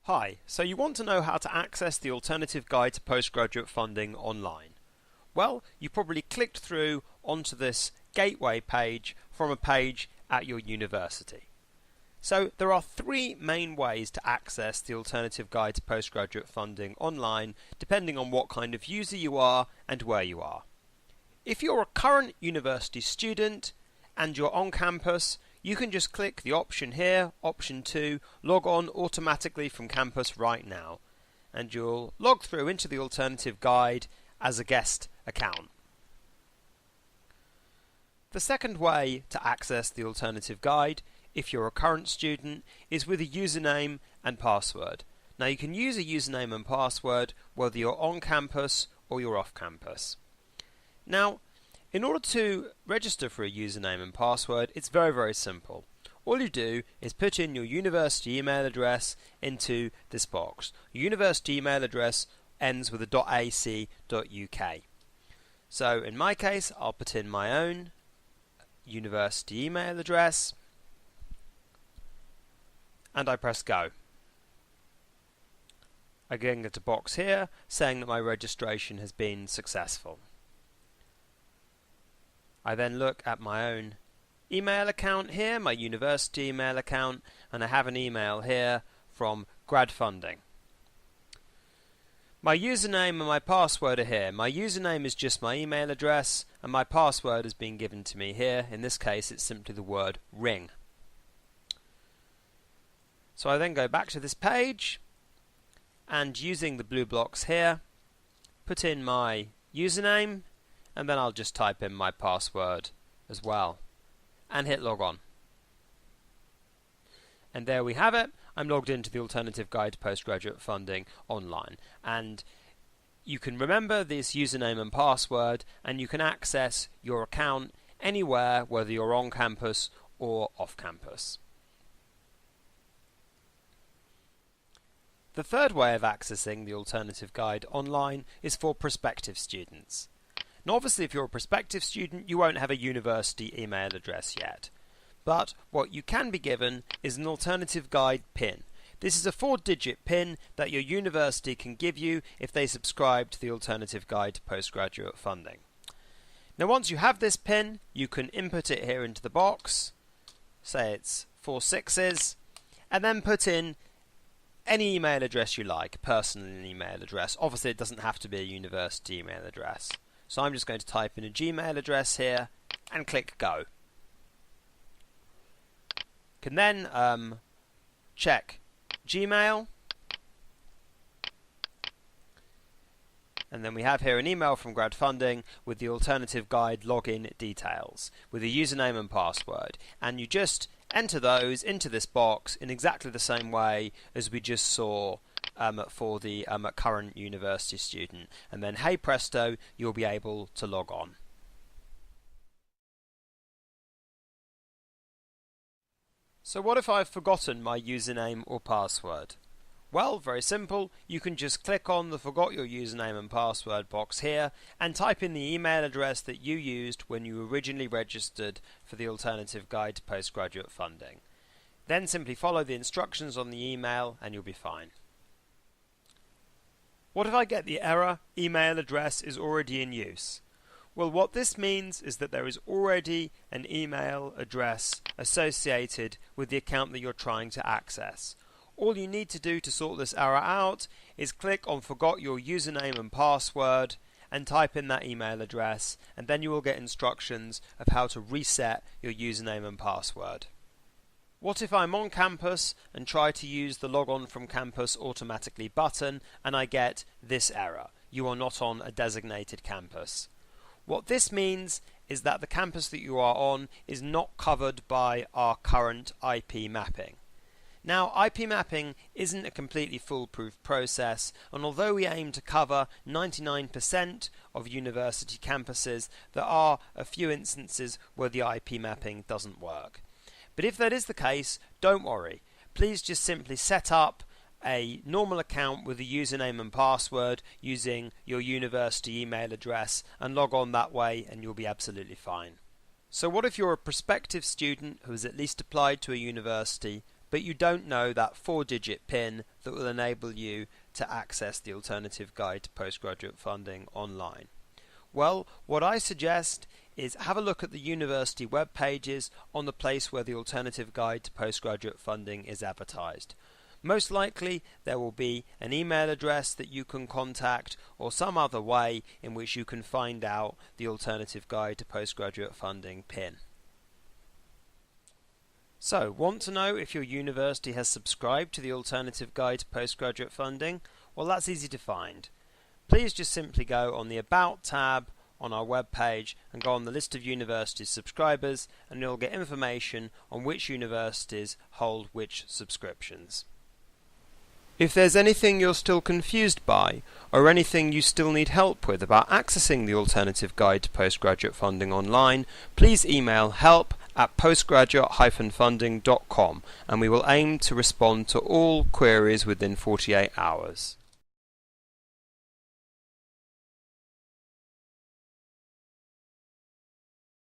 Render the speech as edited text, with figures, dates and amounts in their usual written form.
Hi, so you want to know how to access the Alternative Guide to Postgraduate Funding online. Well, you probably clicked through onto this gateway page from a page at your university. So there are three main ways to access the Alternative Guide to Postgraduate Funding online, depending on what kind of user you are and where you are. If you're a current university student and you're on campus, you can just click the option here, option 2, log on automatically from campus right now, and you'll log through into the Alternative Guide as a guest account. The second way to access the Alternative Guide, if you're a current student, is with a username and password. Now you can use a username and password whether you're on campus or you're off campus. Now, in order to register for a username and password, it's very simple. All you do is put in your university email address into this box. Your university email address ends with a .ac.uk. So in my case, I'll put in my own university email address and I press go. I again get a box here saying that my registration has been successful. I then look at my own email account here, my university email account, and I have an email here from Grad Funding. My username and my password are here. My username is just my email address and my password has been given to me here. In this case it's simply the word ring. So I then go back to this page and using the blue blocks here, put in my username and then I'll just type in my password as well and hit log on. And there we have it. I'm logged into the Alternative Guide to Postgraduate Funding online, and you can remember this username and password and you can access your account anywhere, whether you're on campus or off campus. The third way of accessing the Alternative Guide online is for prospective students. Now obviously if you're a prospective student you won't have a university email address yet, but what you can be given is an Alternative Guide PIN. This is a 4-digit PIN that your university can give you if they subscribe to the Alternative Guide to Postgraduate Funding. Now once you have this PIN you can input it here into the box, say it's 4 6s, and then put in any email address you like, personal email address. Obviously it doesn't have to be a university email address. So I'm just going to type in a Gmail address here and click go. Can then check Gmail, and then we have here an email from Grad Funding with the Alternative Guide login details with a username and password, and you just enter those into this box in exactly the same way as we just saw for the current university student, and then hey presto, you'll be able to log on. So what if I've forgotten my username or password? Well, very simple. You can just click on the forgot your username and password box here and type in the email address that you used when you originally registered for the Alternative Guide to Postgraduate Funding. Then simply follow the instructions on the email and you'll be fine. What if I get the error, email address is already in use? Well, what this means is that there is already an email address associated with the account that you're trying to access. All you need to do to sort this error out is click on forgot your username and password and type in that email address, and then you will get instructions of how to reset your username and password. What if I'm on campus and try to use the log on from campus automatically button and I get this error? You are not on a designated campus. What this means is that the campus that you are on is not covered by our current IP mapping. Now, IP mapping isn't a completely foolproof process, and although we aim to cover 99% of university campuses, there are a few instances where the IP mapping doesn't work. But if that is the case, don't worry. Please just simply set up a normal account with a username and password using your university email address and log on that way and you'll be absolutely fine. So what if you're a prospective student who has at least applied to a university but you don't know that 4-digit PIN that will enable you to access the Alternative Guide to Postgraduate Funding online. Well, what I suggest is have a look at the university web pages on the place where the Alternative Guide to Postgraduate Funding is advertised. Most likely there will be an email address that you can contact or some other way in which you can find out the Alternative Guide to Postgraduate Funding PIN. So, want to know if your university has subscribed to the Alternative Guide to Postgraduate Funding? Well, that's easy to find. Please just simply go on the About tab on our web page and go on the list of university subscribers, and you'll get information on which universities hold which subscriptions. If there's anything you're still confused by, or anything you still need help with about accessing the Alternative Guide to Postgraduate Funding online, please email help@postgraduate-funding.com and we will aim to respond to all queries within 48 hours.